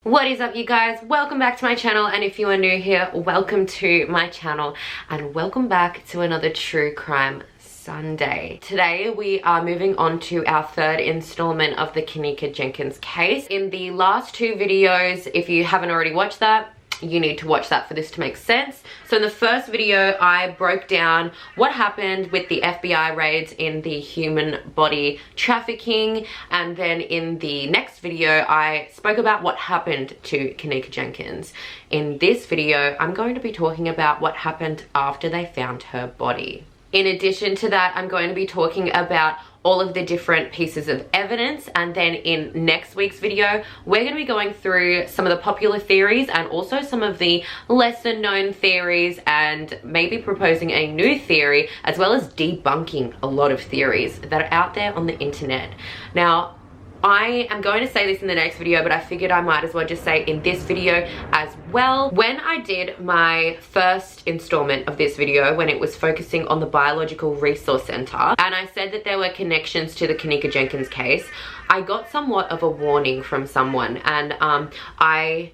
What is up, you guys? Welcome back to my channel, and if you are new here, welcome to my channel and welcome back to another True Crime Sunday. Today we are moving on to our third installment of the Kenneka Jenkins case. In the last two videos, if you haven't already watched that, you need to watch that for this to make sense. So in the first video, I broke down what happened with the FBI raids in the human body trafficking, and then in the next video, I spoke about what happened to Kenneka Jenkins. In this video, I'm going to be talking about what happened after they found her body. In addition to that, I'm going to be talking about all of the different pieces of evidence, and then in next week's video we're going to be going through some of the popular theories and also some of the lesser known theories, and maybe proposing a new theory as well as debunking a lot of theories that are out there on the internet. Now, I am going to say this in the next video, but I figured I might as well just say in this video as well. When I did my first installment of this video, when it was focusing on the Biological Resource Center, and I said that there were connections to the Kenneka Jenkins case, I got somewhat of a warning from someone, and I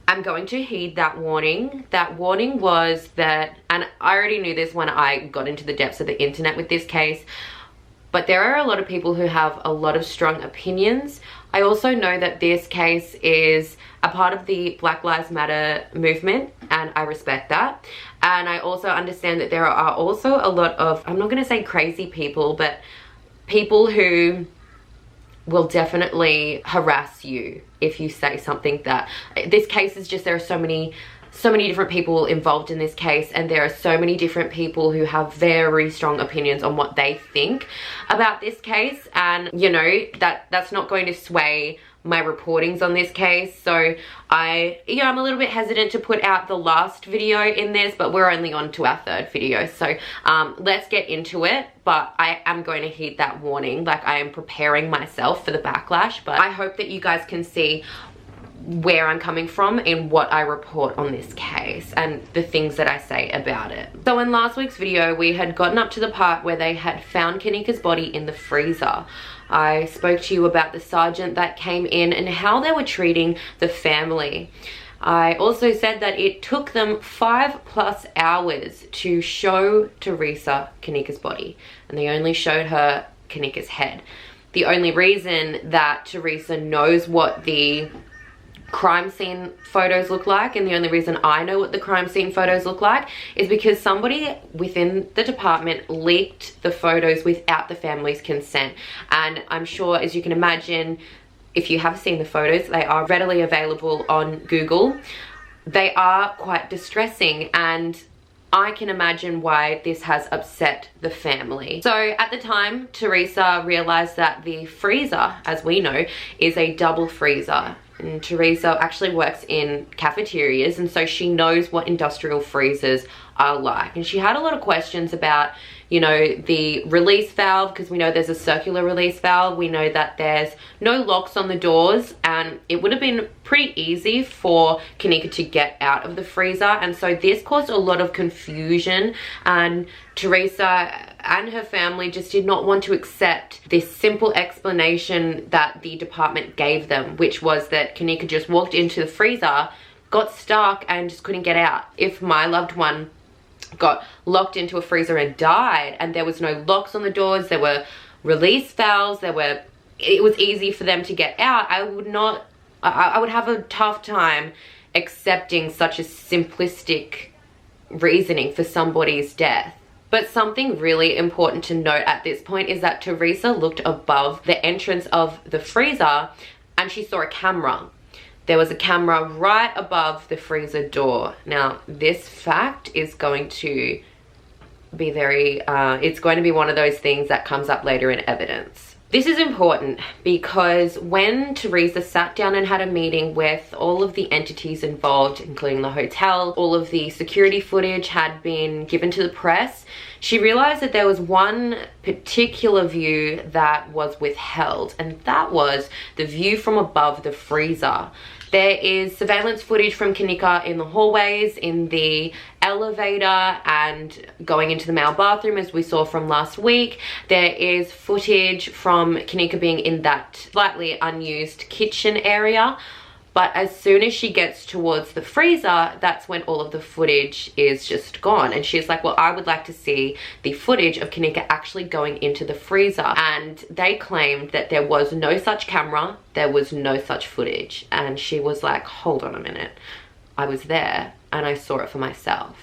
am going to heed that warning. That warning was that, and I already knew this when I got into the depths of the internet with this case, but there are a lot of people who have a lot of strong opinions. I also know that this case is a part of the Black Lives Matter movement, and I respect that. And I also understand that there are also a lot of, I'm not going to say crazy people, but people who will definitely harass you if you say something that, this case is just, there are so many different people involved in this case, and there are so many different people who have very strong opinions on what they think about this case, and you know, that's not going to sway my reportings on this case. So I'm a little bit hesitant to put out the last video in this, but we're only on to our third video, so let's get into it. But I am going to heed that warning, like I am preparing myself for the backlash, but I hope that you guys can see where I'm coming from in what I report on this case and the things that I say about it. So in last week's video, we had gotten up to the part where they had found Kenneka's body in the freezer. I spoke to you about the sergeant that came in and how they were treating the family. I also said that it took them 5+ hours to show Teresa Kenneka's body, and they only showed her Kenneka's head. The only reason that Teresa knows what the crime scene photos look like, and the only reason I know what the crime scene photos look like, is because somebody within the department leaked the photos without the family's consent. And I'm sure, as you can imagine, if you have seen the photos, they are readily available on Google. They are quite distressing, and I can imagine why this has upset the family. So at the time, Teresa realized that the freezer, as we know, is a double freezer. And Teresa actually works in cafeterias, and so she knows what industrial freezers are like. And she had a lot of questions about, you know, the release valve, because we know there's a circular release valve. We know that there's no locks on the doors, and it would have been pretty easy for Kenneka to get out of the freezer. And so this caused a lot of confusion, and Teresa and her family just did not want to accept this simple explanation that the department gave them, which was that Kenneka just walked into the freezer, got stuck, and just couldn't get out. If my loved one got locked into a freezer and died, and there was no locks on the doors, there were release valves, it was easy for them to get out, I would have a tough time accepting such a simplistic reasoning for somebody's death. But something really important to note at this point is that Teresa looked above the entrance of the freezer and she saw a camera. There was a camera right above the freezer door. Now, this fact is going to be it's going to be one of those things that comes up later in evidence. This is important because when Teresa sat down and had a meeting with all of the entities involved, including the hotel, all of the security footage had been given to the press, she realized that there was one particular view that was withheld, and that was the view from above the freezer. There is surveillance footage from Kenneka in the hallways, in the elevator, and going into the male bathroom, as we saw from last week. There is footage from Kenneka being in that slightly unused kitchen area. but as soon as she gets towards the freezer, that's when all of the footage is just gone. And she's like, well, I would like to see the footage of Kenneka actually going into the freezer. And they claimed that there was no such camera, there was no such footage. And she was like, hold on a minute, I was there and I saw it for myself.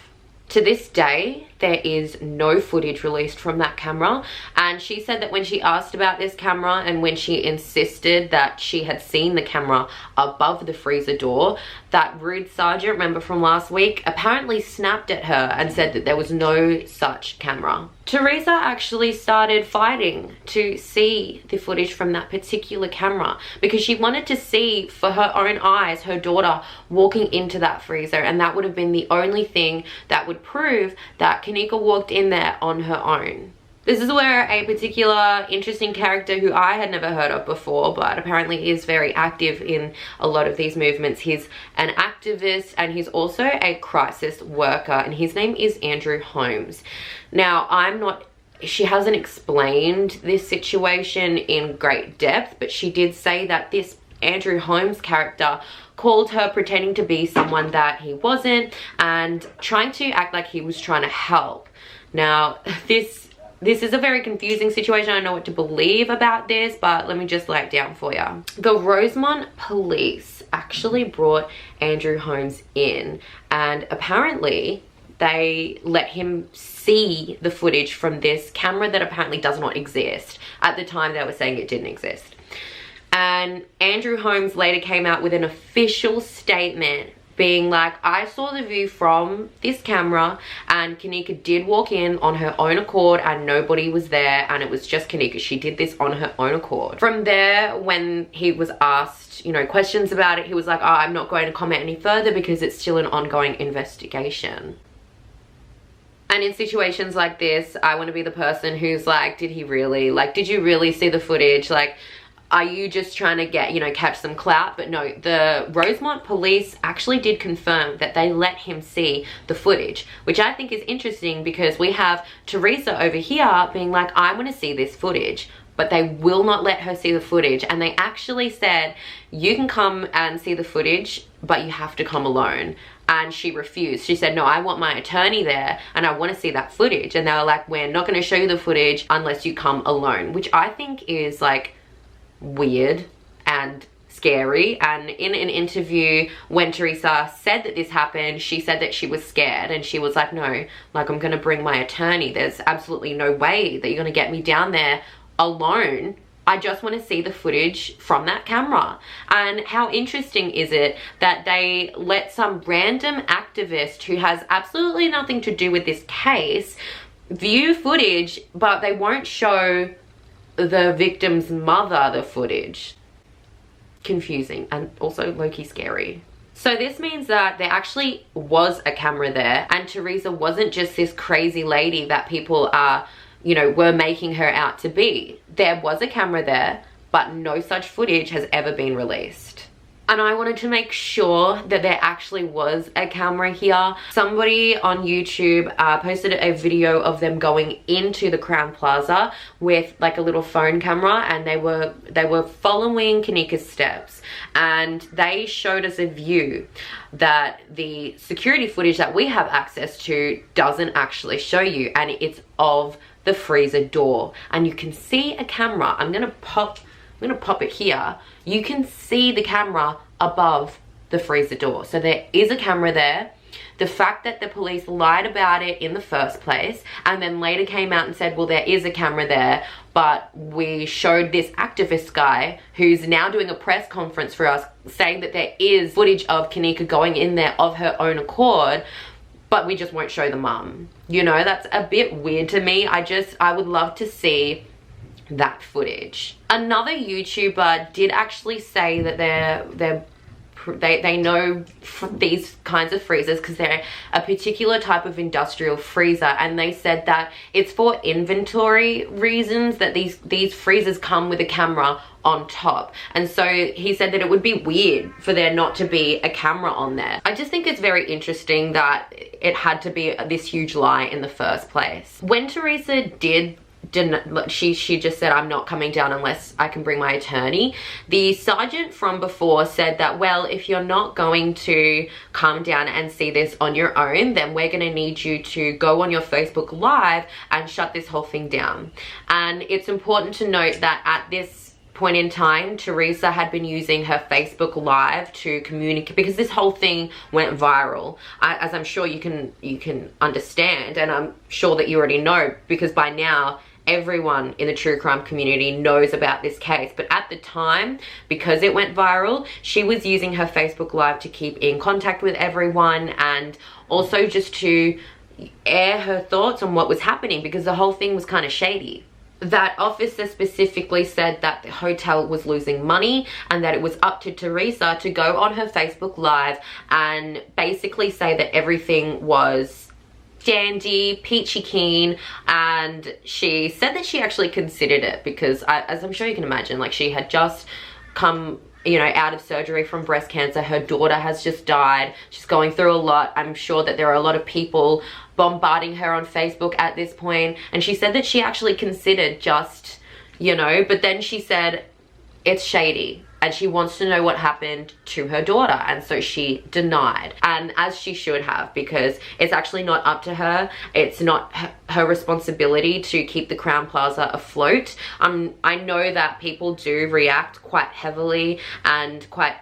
To this day, there is no footage released from that camera, and she said that when she asked about this camera and when she insisted that she had seen the camera above the freezer door, that rude sergeant, remember from last week, apparently snapped at her and said that there was no such camera. Teresa actually started fighting to see the footage from that particular camera because she wanted to see for her own eyes her daughter walking into that freezer, and that would have been the only thing that would prove that Kenneka walked in there on her own. This is where a particular interesting character who I had never heard of before, but apparently is very active in a lot of these movements. He's an activist and he's also a crisis worker, and his name is Andrew Holmes. Now, she hasn't explained this situation in great depth, but she did say that this Andrew Holmes character called her pretending to be someone that he wasn't and trying to act like he was trying to help. Now, this is a very confusing situation. I don't know what to believe about this, but let me just lay it down for you. The Rosemont police actually brought Andrew Holmes in, and apparently they let him see the footage from this camera that apparently does not exist. At the time, they were saying it didn't exist. And Andrew Holmes later came out with an official statement being like, I saw the view from this camera and Kenneka did walk in on her own accord and nobody was there, and it was just Kenneka. She did this on her own accord. From there, when he was asked, you know, questions about it, he was like, oh, I'm not going to comment any further because it's still an ongoing investigation. And in situations like this, I want to be the person who's like, did he really? Like, did you really see the footage? Like, are you just trying to get, you know, catch some clout? But no, the Rosemont police actually did confirm that they let him see the footage, which I think is interesting because we have Teresa over here being like, I want to see this footage, but they will not let her see the footage. And they actually said, you can come and see the footage, but you have to come alone. And she refused. She said, no, I want my attorney there and I want to see that footage. And they were like, we're not going to show you the footage unless you come alone, which I think is like weird and scary. And in an interview when Teresa said that this happened, she said that she was scared and she was like, no, like, I'm gonna bring my attorney. There's absolutely no way that you're gonna get me down there alone. I just want to see the footage from that camera. And how interesting is it that they let some random activist who has absolutely nothing to do with this case view footage, but they won't show the victim's mother the footage. Confusing and also low-key scary. So this means that there actually was a camera there and Teresa wasn't just this crazy lady that people are, you know, were making her out to be. There was a camera there, but no such footage has ever been released. And I wanted to make sure that there actually was a camera here. Somebody on YouTube posted a video of them going into the Crown Plaza with like a little phone camera, and they were following Kenneka's steps, and they showed us a view that the security footage that we have access to doesn't actually show you, and it's of the freezer door. And you can see a camera. I'm gonna pop it here. You can see the camera above the freezer door. So there is a camera there. The fact that the police lied about it in the first place and then later came out and said, well, there is a camera there, but we showed this activist guy who's now doing a press conference for us saying that there is footage of Kenneka going in there of her own accord, but we just won't show the mum. You know, that's a bit weird to me. I would love to see that footage. Another YouTuber did actually say that they know these kinds of freezers because they're a particular type of industrial freezer, and they said that it's for inventory reasons that these freezers come with a camera on top. And so he said that it would be weird for there not to be a camera on there. I just think it's very interesting that it had to be this huge lie in the first place. When Teresa did she just said, I'm not coming down unless I can bring my attorney. The sergeant from before said that, well, if you're not going to come down and see this on your own, then we're going to need you to go on your Facebook Live and shut this whole thing down. And it's important to note that at this point in time, Teresa had been using her Facebook Live to communicate, because this whole thing went viral, as I'm sure you can understand, and I'm sure that you already know, because by now everyone in the true crime community knows about this case. But at the time, because it went viral, she was using her Facebook Live to keep in contact with everyone, and also just to air her thoughts on what was happening, because the whole thing was kind of shady. That officer specifically said that the hotel was losing money and that it was up to Teresa to go on her Facebook Live and basically say that everything was dandy, peachy keen. And she said that she actually considered it because, as I'm sure you can imagine, like, she had just come, you know, out of surgery from breast cancer. Her daughter has just died. She's going through a lot. I'm sure that there are a lot of people bombarding her on Facebook at this point. And she said that she actually considered just, you know, but then she said it's shady and she wants to know what happened to her daughter. And so she denied, and as she should have, because it's actually not up to her. It's not her responsibility to keep the Crowne Plaza afloat. I know that people do react quite heavily and quite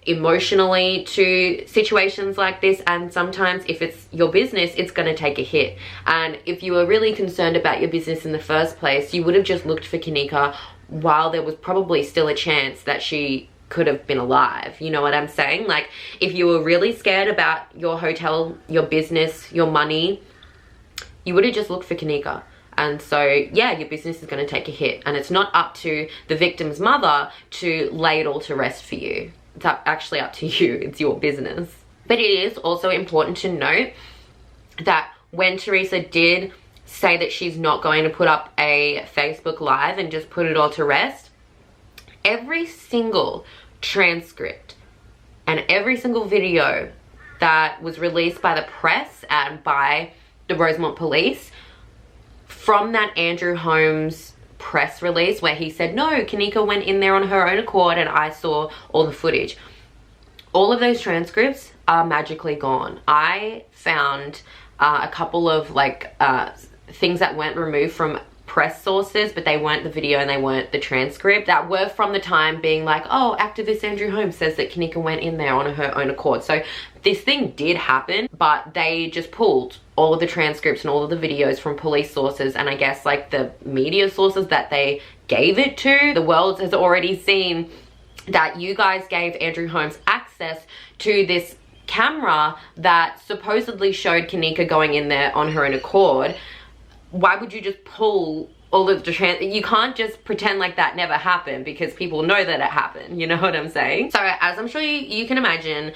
emotionally to situations like this, and sometimes if it's your business, it's going to take a hit. And if you were really concerned about your business in the first place, you would have just looked for Kenneka while there was probably still a chance that she could have been alive. You know what I'm saying? Like, if you were really scared about your hotel, your business, your money, you would have just looked for Kenneka. And so, yeah, your business is going to take a hit, and it's not up to the victim's mother to lay it all to rest for you. It's actually up to you. It's your business. But it is also important to note that when Teresa did say that she's not going to put up a Facebook Live and just put it all to rest, every single transcript and every single video that was released by the press and by the Rosemont police from that Andrew Holmes press release where he said, no, Kenneka went in there on her own accord and I saw all the footage, all of those transcripts are magically gone. I found a couple of like things that weren't removed from press sources, but they weren't the video and they weren't the transcript, that were from the time being like, oh, activist Andrew Holmes says that Kenneka went in there on her own accord. So this thing did happen, but they just pulled all of the transcripts and all of the videos from police sources, and I guess like the media sources that they gave it to. The world has already seen that you guys gave Andrew Holmes access to this camera that supposedly showed Kenneka going in there on her own accord. Why would you just pull all of the you can't just pretend like that never happened, because people know that it happened. You know what I'm saying? So as I'm sure you can imagine,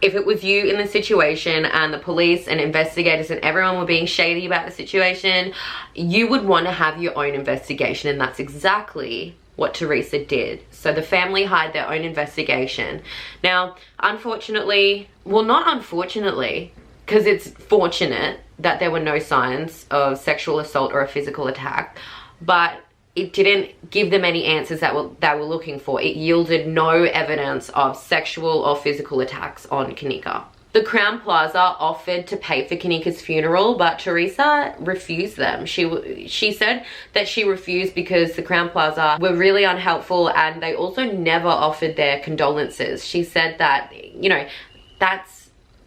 if it was you in the situation and the police and investigators and everyone were being shady about the situation, you would want to have your own investigation, and that's exactly what Teresa did. So the family hired their own investigation. Now, unfortunately, well, not unfortunately, because it's fortunate that there were no signs of sexual assault or a physical attack, but it didn't give them any answers that they were looking for. It yielded no evidence of sexual or physical attacks on Kenneka. The Crowne Plaza offered to pay for Kenneka's funeral, but Teresa refused them. She said that she refused because the Crowne Plaza were really unhelpful, and they also never offered their condolences. She said that, you know, that's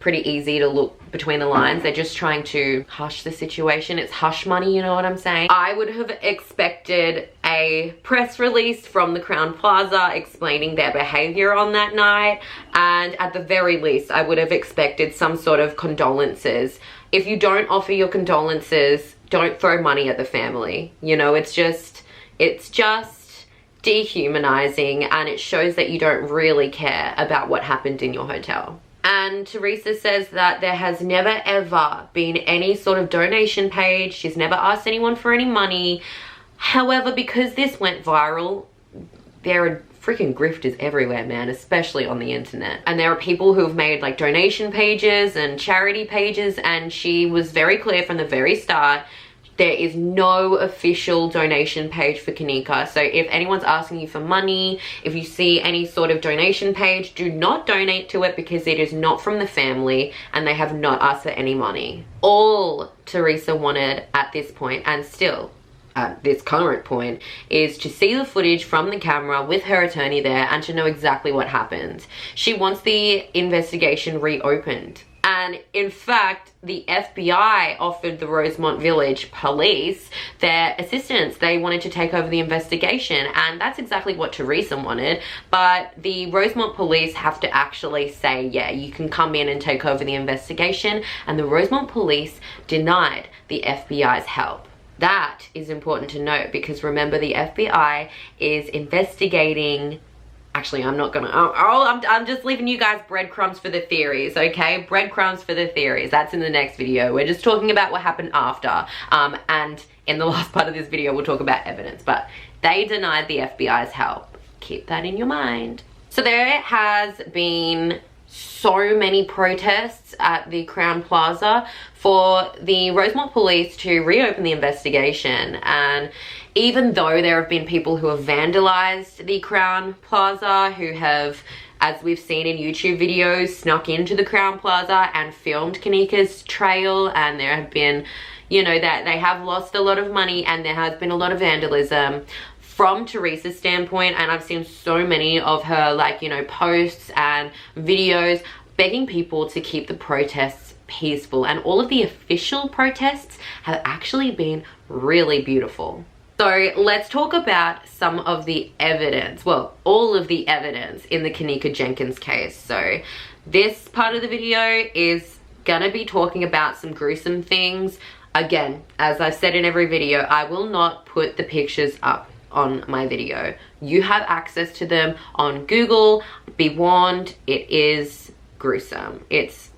pretty easy to look between the lines. They're just trying to hush the situation. It's hush money, you know what I'm saying? I would have expected a press release from the Crowne Plaza explaining their behavior on that night, and at the very least I would have expected some sort of condolences. If you don't offer your condolences, don't throw money at the family. You know, it's just dehumanizing, and it shows that you don't really care about what happened in your hotel. And Teresa says that there has never ever been any sort of donation page. She's never asked anyone for any money. However, because this went viral, there are freaking grifters everywhere, man, especially on the internet. And there are people who've made like donation pages and charity pages, and she was very clear from the very start There is no official donation page for Kenneka. So if anyone's asking you for money, if you see any sort of donation page, do not donate to it because it is not from the family and they have not asked for any money. All Teresa wanted at this point, and still at this current point, is to see the footage from the camera with her attorney there and to know exactly what happened. She wants the investigation reopened. And in fact, the FBI offered the Rosemont Village police their assistance. They wanted to take over the investigation, and that's exactly what Teresa wanted. But the Rosemont police have to actually say, yeah, you can come in and take over the investigation, and the Rosemont police denied the FBI's help. That is important to note because remember, the FBI is investigating. Actually, I'm not gonna, I'm just leaving you guys breadcrumbs for the theories, okay? Breadcrumbs for the theories. That's in the next video. We're just talking about what happened after. And in the last part of this video, we'll talk about evidence. But they denied the FBI's help. Keep that in your mind. So there has been so many protests at the Crowne Plaza for the Rosemont police to reopen the investigation. And even though there have been people who have vandalized the Crowne Plaza, who have, as we've seen in YouTube videos, snuck into the Crowne Plaza and filmed Kenneka's trail, and there have been, you know, that they have lost a lot of money and there has been a lot of vandalism. From Teresa's standpoint, and I've seen so many of her, like, you know, posts and videos begging people to keep the protests peaceful, and all of the official protests have actually been really beautiful. So let's talk about some of the evidence, well, all of the evidence in the Kenneka Jenkins case. So this part of the video is gonna be talking about some gruesome things. Again, as I've said in every video, I will not put the pictures up on my video. You have access to them on Google. Be warned, it is gruesome.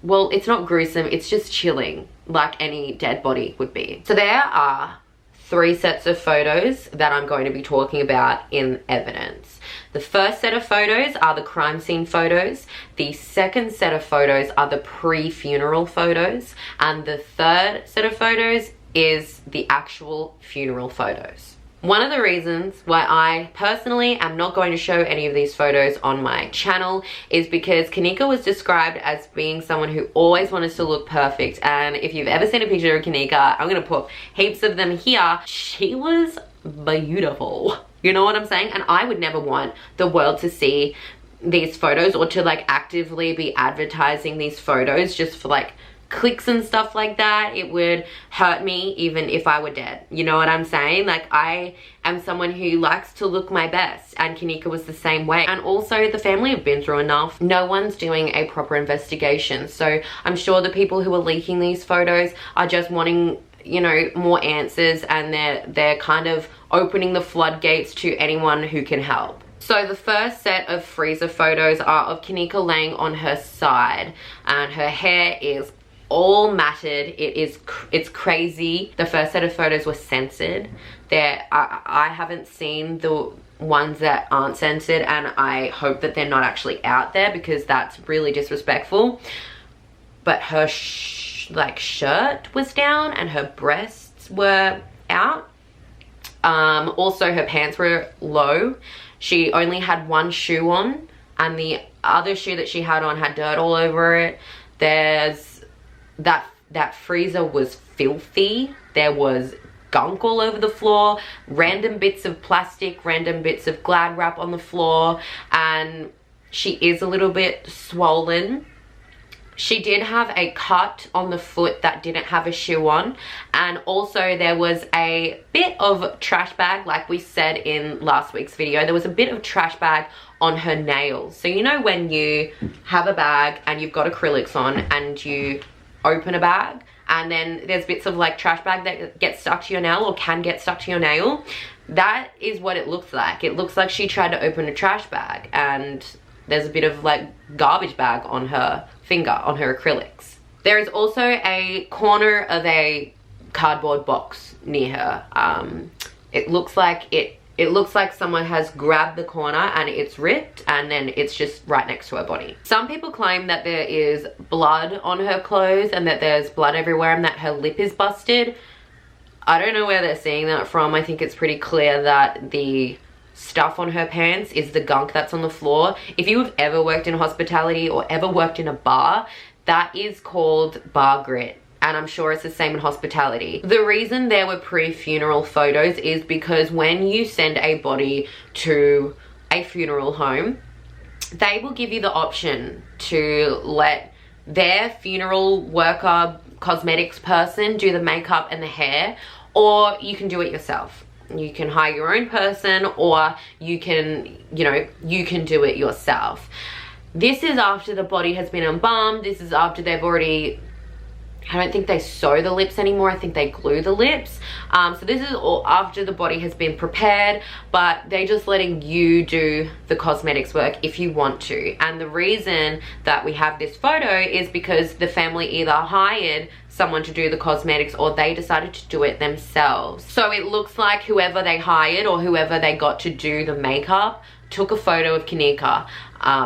Well, it's not gruesome, it's just chilling, like any dead body would be. So there are 3 sets of photos that I'm going to be talking about in evidence. The first set of photos are the crime scene photos. The second set of photos are the pre-funeral photos. And the third set of photos is the actual funeral photos. One of the reasons why I personally am not going to show any of these photos on my channel is because Kenneka was described as being someone who always wanted to look perfect. And if you've ever seen a picture of Kenneka, I'm going to put heaps of them here. She was beautiful. You know what I'm saying? And I would never want the world to see these photos or to like actively be advertising these photos just for like clicks and stuff like that. It would hurt me even if I were dead. You know what I'm saying? Like, I am someone who likes to look my best, and Kenneka was the same way. And also, the family have been through enough. No one's doing a proper investigation. So I'm sure the people who are leaking these photos are just wanting, you know, more answers, and they're kind of opening the floodgates to anyone who can help. So the first set of freezer photos are of Kenneka laying on her side, and her hair is all matted. It's crazy. The first set of photos were censored. I haven't seen the ones that aren't censored, and I hope that they're not actually out there because that's really disrespectful. But her shirt was down and her breasts were out. Also, her pants were low. She only had one shoe on, and the other shoe that she had on had dirt all over it. That freezer was filthy. There was gunk all over the floor, random bits of plastic, random bits of Glad wrap on the floor, and she is a little bit swollen. She did have a cut on the foot that didn't have a shoe on, and also there was a bit of trash bag, like we said in last week's video. There was a bit of trash bag on her nails. So you know when you have a bag and you've got acrylics on and you open a bag and then there's bits of like trash bag that get stuck to your nail or can get stuck to your nail? That is what it looks like. It looks like she tried to open a trash bag and there's a bit of like garbage bag on her finger, on her acrylics. There is also a corner of a cardboard box near her. It looks like someone has grabbed the corner and it's ripped, and then it's just right next to her body. Some people claim that there is blood on her clothes and that there's blood everywhere and that her lip is busted. I don't know where they're seeing that from. I think it's pretty clear that the stuff on her pants is the gunk that's on the floor. If you've ever worked in hospitality or ever worked in a bar, that is called bar grit. And I'm sure it's the same in hospitality. The reason there were pre-funeral photos is because when you send a body to a funeral home, they will give you the option to let their funeral worker, cosmetics person do the makeup and the hair, or you can do it yourself. You can hire your own person, or you can, you can do it yourself. This is after the body has been embalmed. This is after they've already, I don't think they sew the lips anymore. I think they glue the lips. So this is all after the body has been prepared, but they're just letting you do the cosmetics work if you want to. And the reason that we have this photo is because the family either hired someone to do the cosmetics or they decided to do it themselves. So it looks like whoever they hired or whoever they got to do the makeup took a photo of Kenneka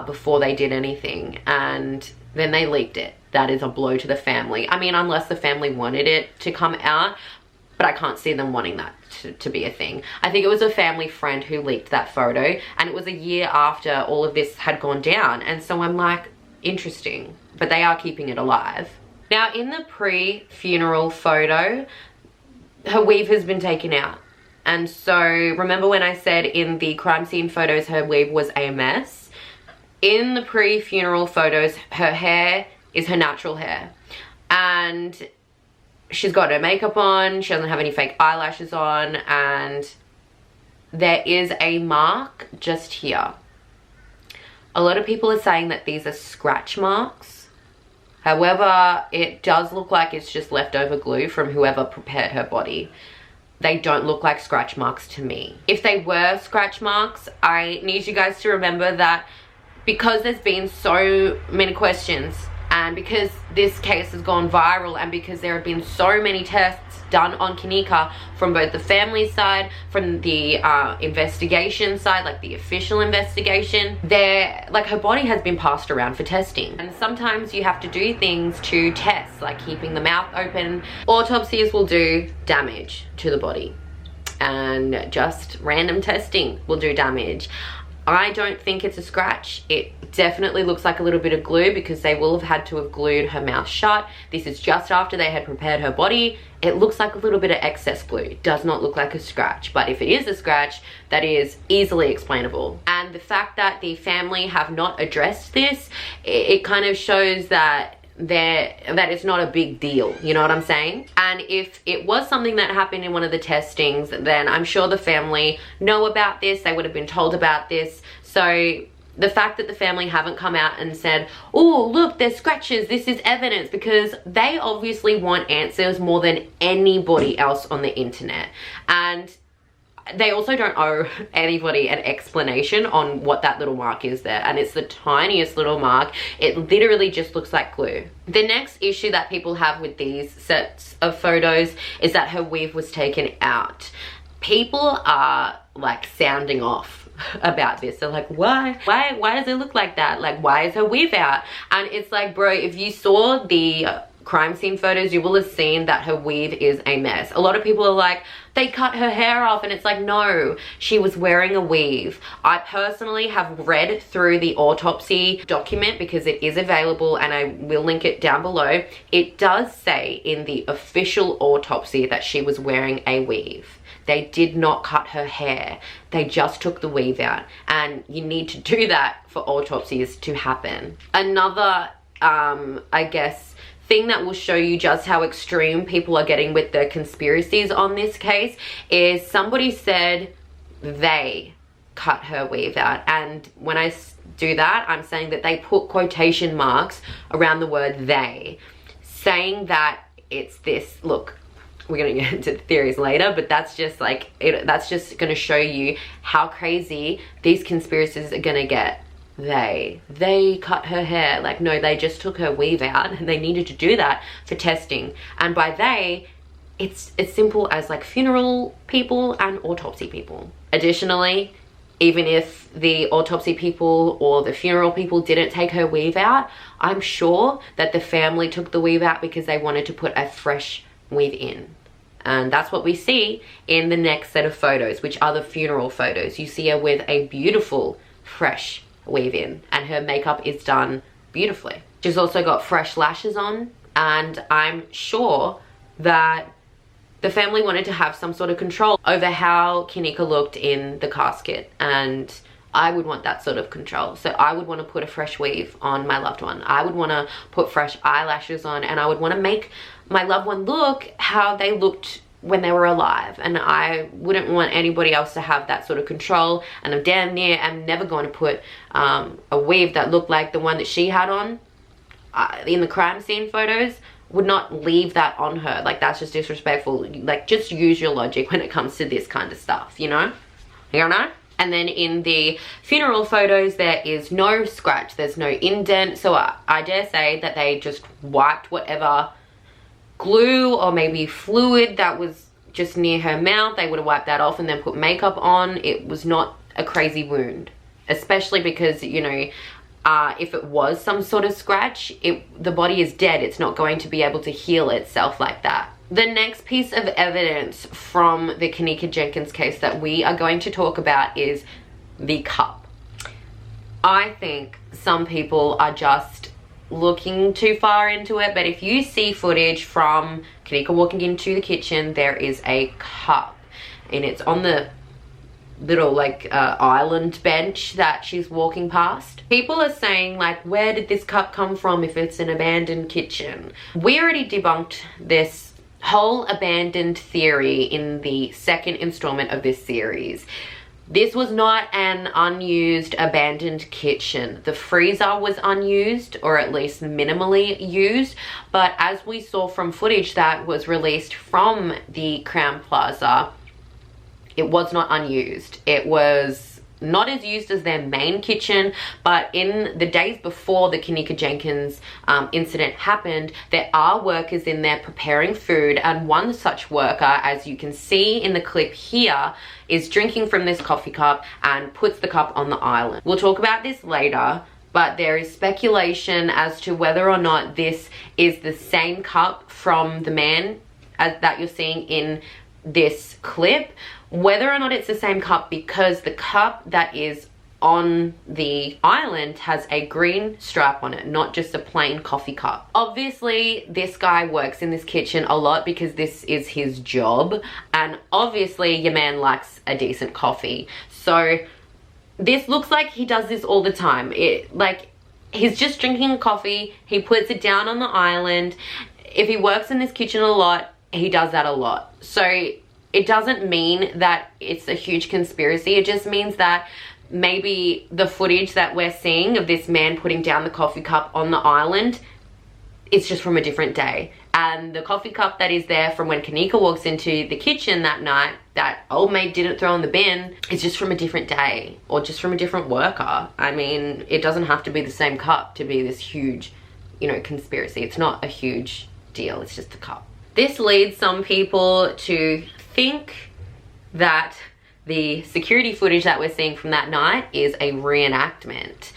before they did anything, and then they leaked it. That is a blow to the family. I mean, unless the family wanted it to come out, but I can't see them wanting that to be a thing. I think it was a family friend who leaked that photo, and it was a year after all of this had gone down. And so I'm like, interesting, but they are keeping it alive. Now, in the pre-funeral photo, her weave has been taken out. And so remember when I said in the crime scene photos her weave was a mess? In the pre-funeral photos, her hair is her natural hair. And she's got her makeup on, she doesn't have any fake eyelashes on, and there is a mark just here. A lot of people are saying that these are scratch marks. However, it does look like it's just leftover glue from whoever prepared her body. They don't look like scratch marks to me. If they were scratch marks, I need you guys to remember that because there's been so many questions, and because this case has gone viral, and because there have been so many tests done on Kenneka from both the family side, from the investigation side, like the official investigation, her body has been passed around for testing. And sometimes you have to do things to test, like keeping the mouth open. Autopsies will do damage to the body, and just random testing will do damage. I don't think it's a scratch. It definitely looks like a little bit of glue because they will have had to have glued her mouth shut. This is just after they had prepared her body. It looks like a little bit of excess glue. It does not look like a scratch, but if it is a scratch, that is easily explainable. And the fact that the family have not addressed this, it kind of shows that it's not a big deal, you know what I'm saying? And if it was something that happened in one of the testings, then I'm sure the family know about this, they would have been told about this. So the fact that the family haven't come out and said, oh look, there's scratches, this is evidence, because they obviously want answers more than anybody else on the internet. And they also don't owe anybody an explanation on what that little mark is there, and it's the tiniest little mark. It literally just looks like glue. The next issue that people have with these sets of photos is that her weave was taken out. People are like sounding off about this. They're like, why does it look like that? Like, why is her weave out? And it's like, bro, if you saw the crime scene photos, you will have seen that her weave is a mess. A lot of people are like, they cut her hair off, and it's like, no, she was wearing a weave. I personally have read through the autopsy document because it is available, and I will link it down below. It does say in the official autopsy that she was wearing a weave. They did not cut her hair. They just took the weave out, and you need to do that for autopsies to happen. Another, I guess, thing that will show you just how extreme people are getting with the conspiracies on this case is somebody said they cut her weave out. And when I do that, I'm saying that they put quotation marks around the word they, saying that it's this. Look, we're gonna get into theories later, but that's just like that's just gonna show you how crazy these conspiracies are gonna get. They cut her hair. Like, no, they just took her weave out, and they needed to do that for testing. And by they, it's as simple as like funeral people and autopsy people. Additionally, even if the autopsy people or the funeral people didn't take her weave out, I'm sure that the family took the weave out because they wanted to put a fresh weave in. And that's what we see in the next set of photos, which are the funeral photos. You see her with a beautiful, fresh weave in, and her makeup is done beautifully. She's also got fresh lashes on, and I'm sure that the family wanted to have some sort of control over how Kenneka looked in the casket, and I would want that sort of control. So I would want to put a fresh weave on my loved one. I would want to put fresh eyelashes on, and I would want to make my loved one look how they looked when they were alive. And I wouldn't want anybody else to have that sort of control, and I'm never going to put a weave that looked like the one that she had on in the crime scene photos. Would not leave that on her. Like, that's just disrespectful. Like, just use your logic when it comes to this kind of stuff, you know? You know? And then in the funeral photos, there is no scratch, there's no indent. So I dare say that they just wiped whatever glue or maybe fluid that was just near her mouth. They would have wiped that off and then put makeup on. It was not a crazy wound, especially because, you know, if it was some sort of scratch, the body is dead. It's not going to be able to heal itself like that. The next piece of evidence from the Kenneka Jenkins case that we are going to talk about is the cup. I think some people are just looking too far into it, but if you see footage from Kenneka walking into the kitchen, there is a cup, and it's on the little like island bench that she's walking past. People are saying, like, where did this cup come from if it's an abandoned kitchen? We already debunked this whole abandoned theory in the second installment of this series. This was not an unused abandoned kitchen. The freezer was unused, or at least minimally used, but as we saw from footage that was released from the Crowne Plaza, it was not unused. It was not as used as their main kitchen, but in the days before the Kenneka Jenkins incident happened, there are workers in there preparing food, and one such worker, as you can see in the clip here, is drinking from this coffee cup and puts the cup on the island. We'll talk about this later, but there is speculation as to whether or not this is the same cup from the man that you're seeing in this clip. Whether or not it's the same cup, because the cup that is on the island has a green stripe on it, not just a plain coffee cup. Obviously, this guy works in this kitchen a lot because this is his job, and obviously your man likes a decent coffee. So this looks like he does this all the time. Like, he's just drinking coffee, he puts it down on the island. If he works in this kitchen a lot, he does that a lot. So it doesn't mean that it's a huge conspiracy. It just means that maybe the footage that we're seeing of this man putting down the coffee cup on the island, it's just from a different day. And the coffee cup that is there from when Kenneka walks into the kitchen that night, that old mate didn't throw in the bin, is just from a different day, or just from a different worker. I mean, it doesn't have to be the same cup to be this huge, you know, conspiracy. It's not a huge deal, it's just a cup. This leads some people to think that the security footage that we're seeing from that night is a reenactment.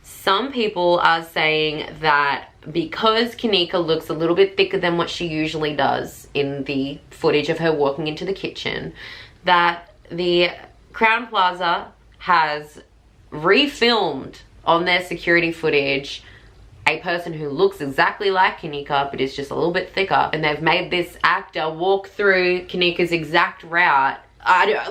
Some people are saying that because Kenneka looks a little bit thicker than what she usually does in the footage of her walking into the kitchen, that the Crowne Plaza has refilmed on their security footage a person who looks exactly like Kenneka but is just a little bit thicker, and they've made this actor walk through Kenneka's exact route.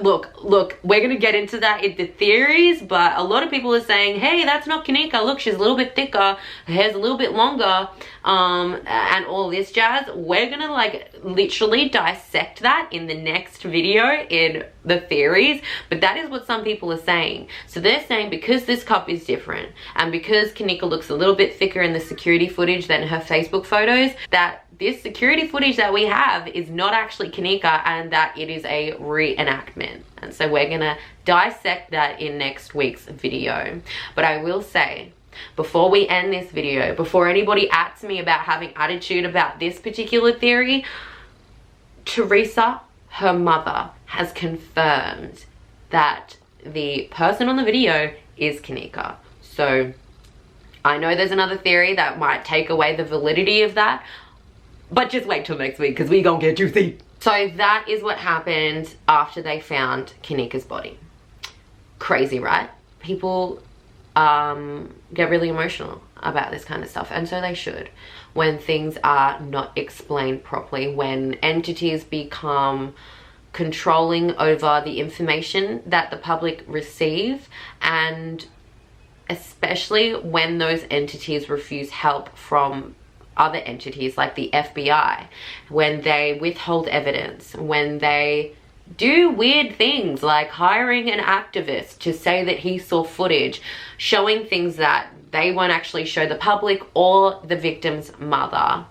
Look, we're gonna get into that in the theories, but a lot of people are saying, hey, that's not Kenneka, look, she's a little bit thicker, her hair's a little bit longer, and all this jazz. We're gonna like literally dissect that in the next video in the theories, but that is what some people are saying. So they're saying because this cup is different, and because Kenneka looks a little bit thicker in the security footage than her Facebook photos, that this security footage that we have is not actually Kenneka, and that it is a reenactment. And so we're gonna dissect that in next week's video. But I will say, before we end this video, before anybody asks me about having attitude about this particular theory, Teresa, her mother, has confirmed that the person on the video is Kenneka. So I know there's another theory that might take away the validity of that, but just wait till next week because we gonna get juicy. So that is what happened after they found Kenneka's body. Crazy, right? People get really emotional about this kind of stuff, and so they should, when things are not explained properly, when entities become controlling over the information that the public receive, and especially when those entities refuse help from other entities like the FBI, when they withhold evidence, when they do weird things like hiring an activist to say that he saw footage showing things that they won't actually show the public or the victim's mother.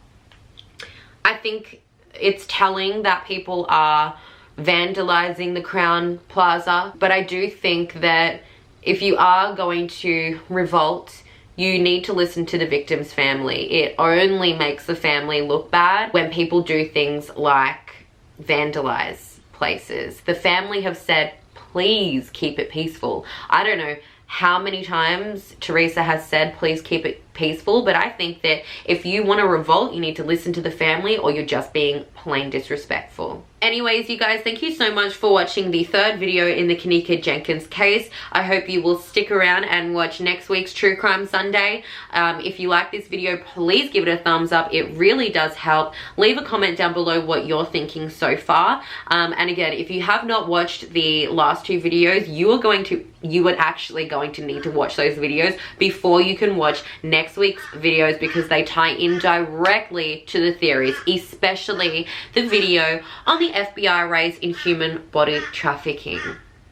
I think it's telling that people are vandalizing the Crown Plaza, but I do think that if you are going to revolt, you need to listen to the victim's family. It only makes the family look bad when people do things like vandalize places. The family have said, please keep it peaceful. I don't know how many times Teresa has said, please keep it peaceful, but I think that if you want to revolt, you need to listen to the family, or you're just being plain disrespectful. Anyways, you guys, thank you so much for watching the third video in the Kenneka Jenkins case. I hope you will stick around and watch next week's True Crime Sunday. If you like this video, please give it a thumbs up. It really does help. Leave a comment down below what you're thinking so far. And again, if you have not watched the last two videos, you are actually going to need to watch those videos before you can watch next week's videos, because they tie in directly to the theories, especially the video on the FBI race in human body trafficking.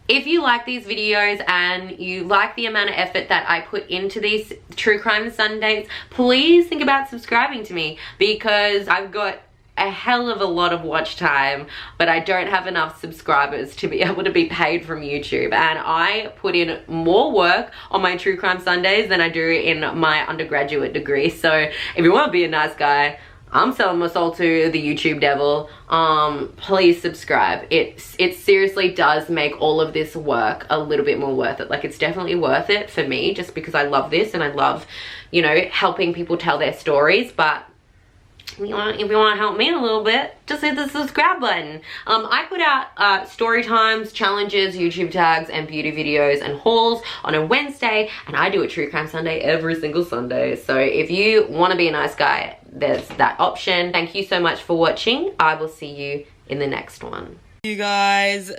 If you like these videos and you like the amount of effort that I put into these True Crime Sundays, please think about subscribing to me, because I've got a hell of a lot of watch time, but I don't have enough subscribers to be able to be paid from YouTube, and I put in more work on my True Crime Sundays than I do in my undergraduate degree. So if you want to be a nice guy, I'm selling my soul to the YouTube devil, please subscribe. It seriously does make all of this work a little bit more worth it. Like, it's definitely worth it for me, just because I love this and I love, you know, helping people tell their stories. But if you want to help me a little bit, just hit the subscribe button. I put out story times, challenges, YouTube tags, and beauty videos and hauls on a Wednesday, and I do a True Crime Sunday every single Sunday. So if you want to be a nice guy, there's that option. Thank you so much for watching. I will see you in the next one. You guys,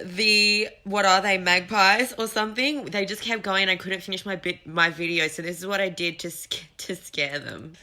what are they, magpies or something? They just kept going. I couldn't finish my video, so this is what I did to scare them.